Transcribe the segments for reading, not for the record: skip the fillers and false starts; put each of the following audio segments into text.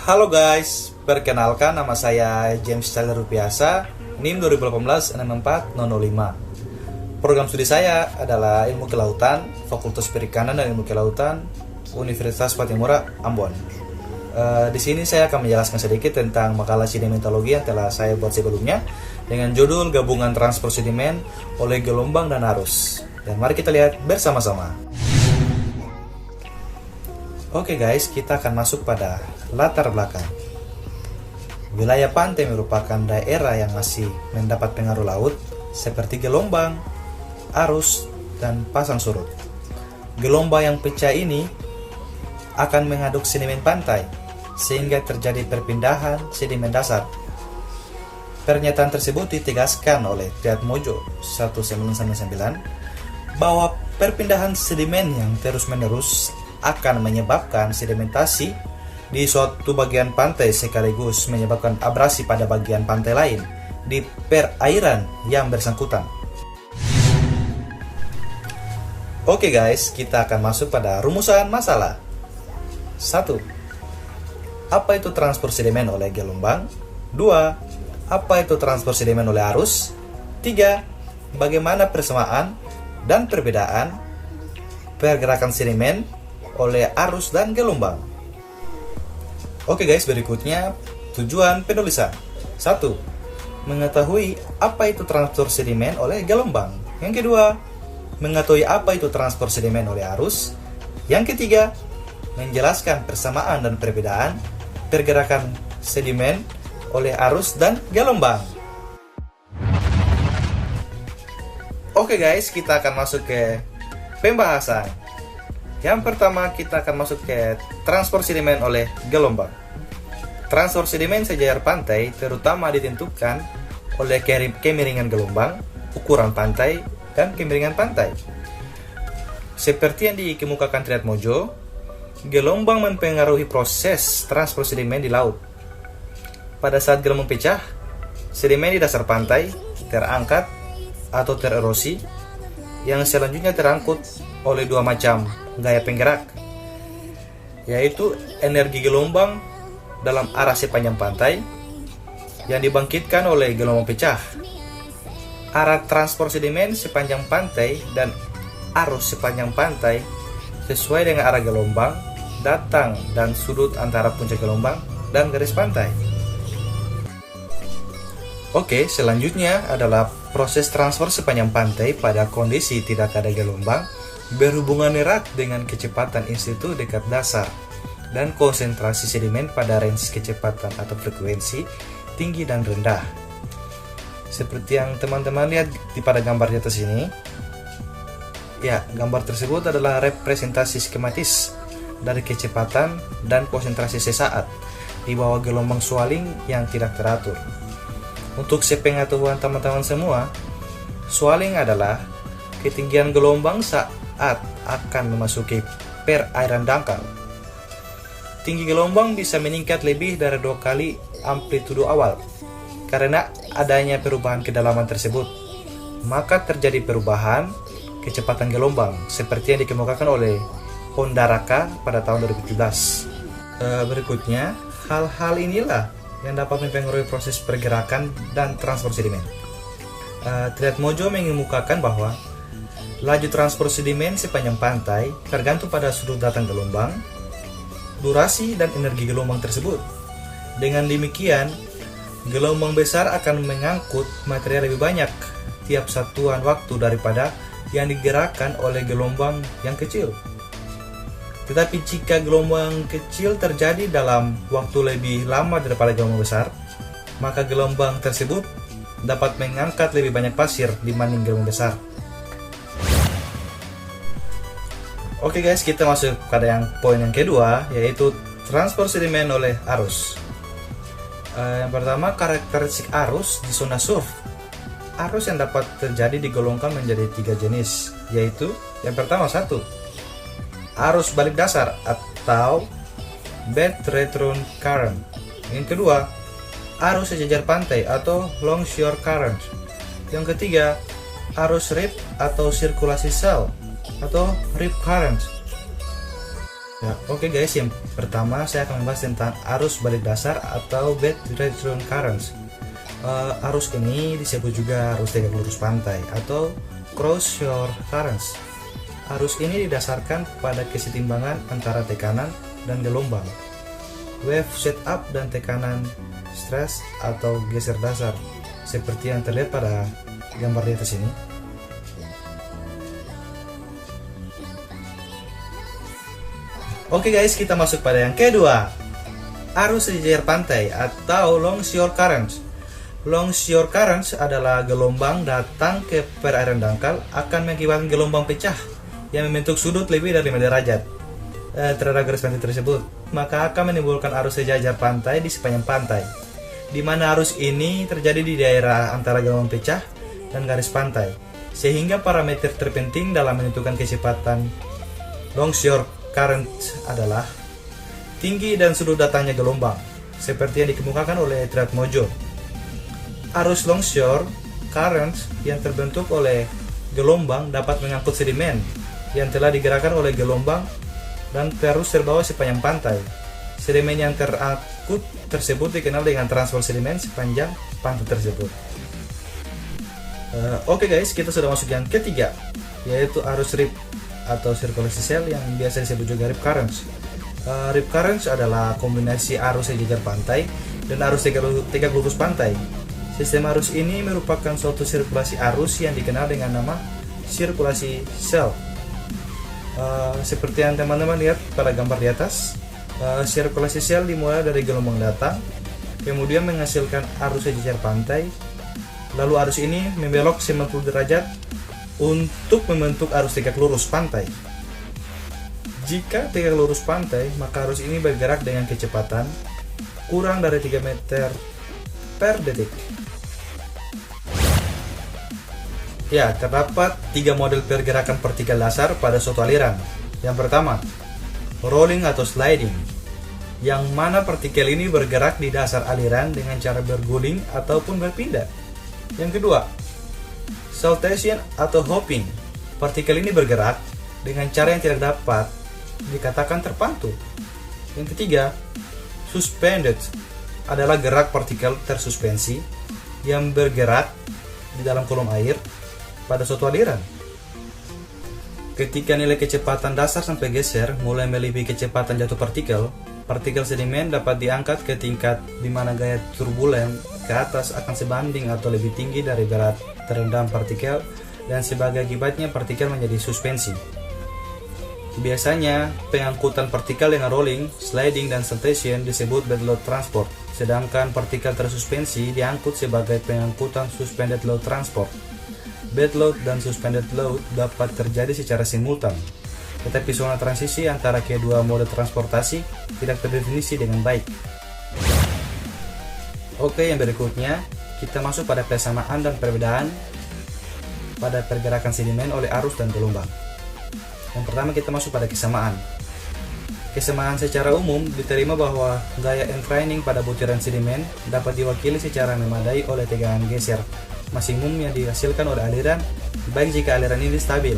Halo guys, perkenalkan nama saya James Tyler Rupiasa, NIM 2018-64005. Program studi saya adalah Ilmu Kelautan, Fakultas Perikanan dan Ilmu Kelautan, Universitas Patimura, Ambon. Di sini saya akan menjelaskan sedikit tentang makalah sedimentologi yang telah saya buat sebelumnya dengan judul Gabungan Transport Sedimen oleh Gelombang dan Arus. Dan mari kita lihat bersama-sama. Oke guys, kita akan masuk pada latar belakang. Wilayah pantai merupakan daerah yang masih mendapat pengaruh laut seperti gelombang, arus, dan pasang surut. Gelombang yang pecah ini akan mengaduk sedimen pantai sehingga terjadi perpindahan sedimen dasar. Pernyataan tersebut ditegaskan oleh Triatmojo 1999 bahwa perpindahan sedimen yang terus-menerus akan menyebabkan sedimentasi di suatu bagian pantai sekaligus menyebabkan abrasi pada bagian pantai lain di perairan yang bersangkutan. Oke guys, kita akan masuk pada rumusan masalah. 1. Apa itu transport sedimen oleh gelombang? 2. Apa itu transport sedimen oleh arus? 3. Bagaimana persamaan dan perbedaan pergerakan sedimen oleh arus dan gelombang? Oke guys, berikutnya tujuan penulisan. 1. Mengetahui apa itu transport sedimen oleh gelombang. Yang kedua, mengetahui apa itu transport sedimen oleh arus. Yang ketiga, menjelaskan persamaan dan perbedaan pergerakan sedimen oleh arus dan gelombang. Oke guys, kita akan masuk ke pembahasan. Yang pertama, kita akan masuk ke transport sedimen oleh gelombang. Transport sedimen sejajar pantai terutama ditentukan oleh kemiringan gelombang, ukuran pantai, dan kemiringan pantai. Seperti yang dikemukakan Triatmojo, gelombang mempengaruhi proses transport sedimen di laut. Pada saat gelombang pecah, sedimen di dasar pantai terangkat atau tererosi, yang selanjutnya terangkut oleh dua macam gaya penggerak, yaitu energi gelombang dalam arah sepanjang pantai yang dibangkitkan oleh gelombang pecah, arah transport sedimen sepanjang pantai, dan arus sepanjang pantai sesuai dengan arah gelombang datang dan sudut antara puncak gelombang dan garis pantai. Oke, selanjutnya adalah proses transfer sepanjang pantai pada kondisi tidak ada gelombang berhubungan erat dengan kecepatan institut dekat dasar dan konsentrasi sedimen pada range kecepatan atau frekuensi tinggi dan rendah. Seperti yang teman-teman lihat pada gambar di atas ini. Ya, gambar tersebut adalah representasi skematis dari kecepatan dan konsentrasi sesaat di bawah gelombang swelling yang tidak teratur. Untuk sepengetahuan teman-teman semua, swelling adalah ketinggian gelombang saat akan memasuki perairan dangkal. Tinggi gelombang bisa meningkat lebih dari 2 kali amplitudo awal karena adanya perubahan kedalaman tersebut. Maka terjadi perubahan kecepatan gelombang seperti yang dikemukakan oleh Hondaraka pada tahun 2017. Berikutnya, hal-hal inilah yang dapat mempengaruhi proses pergerakan dan transport sedimen. Triatmojo mengemukakan bahwa laju transport sedimen sepanjang pantai tergantung pada sudut datang gelombang, durasi, dan energi gelombang tersebut. Dengan demikian, gelombang besar akan mengangkut material lebih banyak tiap satuan waktu daripada yang digerakkan oleh gelombang yang kecil. Tetapi jika gelombang kecil terjadi dalam waktu lebih lama daripada gelombang besar, maka gelombang tersebut dapat mengangkat lebih banyak pasir dibanding gelombang besar. Oke guys, kita masuk pada poin yang kedua, yaitu transport sedimen oleh arus. Yang pertama, karakteristik arus di zona surf. Arus yang dapat terjadi digolongkan menjadi 3 jenis, yaitu yang pertama, 1. Arus balik dasar atau bed return current. Yang kedua, arus sejajar pantai atau longshore current. Yang ketiga, arus rip atau sirkulasi sel atau rip current. Ya, oke guys, yang pertama saya akan membahas tentang arus balik dasar atau bed return currents. Arus ini disebut juga arus tegak lurus pantai atau cross shore currents. Arus ini didasarkan pada kesetimbangan antara tekanan dan gelombang, wave setup dan tekanan stress atau geser dasar, seperti yang terlihat pada gambar di atas ini. Oke guys, kita masuk pada yang kedua, arus sejajar pantai atau long shore currents. Long shore currents adalah gelombang datang ke perairan dangkal akan mengakibatkan gelombang pecah yang membentuk sudut lebih dari 5 derajat terhadap garis pantai tersebut, maka akan menimbulkan arus sejajar pantai di sepanjang pantai, di mana arus ini terjadi di daerah antara gelombang pecah dan garis pantai, sehingga parameter terpenting dalam menentukan kecepatan long shore current adalah tinggi dan sudut datangnya gelombang, seperti yang dikemukakan oleh Triad Mojo. Arus longshore current yang terbentuk oleh gelombang dapat mengangkut sedimen yang telah digerakkan oleh gelombang dan terus terbawa sepanjang pantai. Sedimen yang terangkut tersebut dikenal dengan transfer sedimen sepanjang pantai tersebut. Oke guys, kita sudah masuk yang ketiga, yaitu arus rip atau sirkulasi sel yang biasa disebut juga rip currents. Rip currents adalah kombinasi arus sejajar pantai dan arus tegak lurus pantai. Sistem arus ini merupakan suatu sirkulasi arus yang dikenal dengan nama sirkulasi sel. Seperti yang teman-teman lihat pada gambar di atas, sirkulasi sel dimulai dari gelombang datang, kemudian menghasilkan arus sejajar pantai, lalu arus ini membelok 90 derajat untuk membentuk arus tegak lurus pantai. Jika tegak lurus pantai, maka arus ini bergerak dengan kecepatan kurang dari 3 meter per detik. Ya, terdapat 3 model pergerakan partikel dasar pada suatu aliran. Yang pertama, rolling atau sliding, yang mana partikel ini bergerak di dasar aliran dengan cara berguling ataupun berpindah. Yang kedua, saltation atau hopping, partikel ini bergerak dengan cara yang tidak dapat dikatakan terpantul. Yang ketiga, suspended adalah gerak partikel tersuspensi yang bergerak di dalam kolom air pada suatu aliran. Ketika nilai kecepatan dasar sampai geser mulai melebihi kecepatan jatuh partikel, partikel sedimen dapat diangkat ke tingkat di mana gaya turbulen ke atas akan sebanding atau lebih tinggi dari berat terendam partikel, dan sebagai akibatnya partikel menjadi suspensi. Biasanya pengangkutan partikel dengan rolling, sliding, dan saltation disebut bed load transport, sedangkan partikel tersuspensi diangkut sebagai pengangkutan suspended load transport. Bed load dan suspended load dapat terjadi secara simultan, tetapi zona transisi antara kedua mode transportasi tidak terdefinisi dengan baik. Oke, yang berikutnya kita masuk pada persamaan dan perbedaan pada pergerakan sedimen oleh arus dan gelombang. Yang pertama kita masuk pada kesamaan. Kesamaan secara umum diterima bahwa gaya entraining pada butiran sedimen dapat diwakili secara memadai oleh tegangan geser maksimum yang dihasilkan oleh aliran, baik jika aliran ini stabil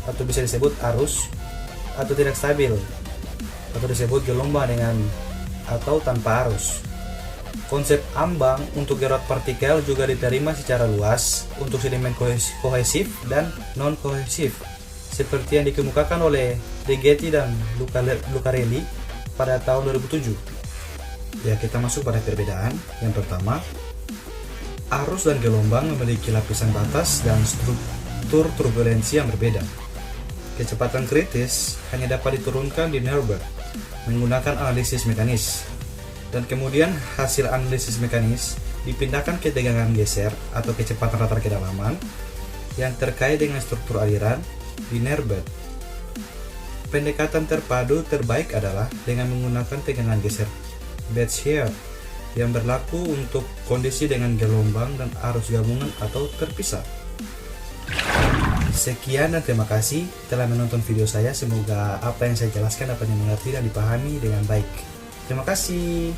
atau bisa disebut arus, atau tidak stabil atau disebut gelombang dengan atau tanpa arus. Konsep ambang untuk gerak partikel juga diterima secara luas untuk sedimen kohesif dan non-kohesif, seperti yang dikemukakan oleh Rigetti dan Lucarelli pada tahun 2007. Ya, kita masuk pada perbedaan. Yang pertama, arus dan gelombang memiliki lapisan batas dan struktur turbulensi yang berbeda. Kecepatan kritis hanya dapat diturunkan di Nuremberg menggunakan analisis mekanis, dan kemudian hasil analisis mekanis dipindahkan ke tegangan geser atau kecepatan rata kedalaman yang terkait dengan struktur aliran di Nuremberg. Pendekatan terpadu terbaik adalah dengan menggunakan tegangan geser bed shear yang berlaku untuk kondisi dengan gelombang dan arus gabungan atau terpisah. Sekian dan terima kasih telah menonton video saya. Semoga apa yang saya jelaskan dapat dimengerti dan dipahami dengan baik. Terima kasih.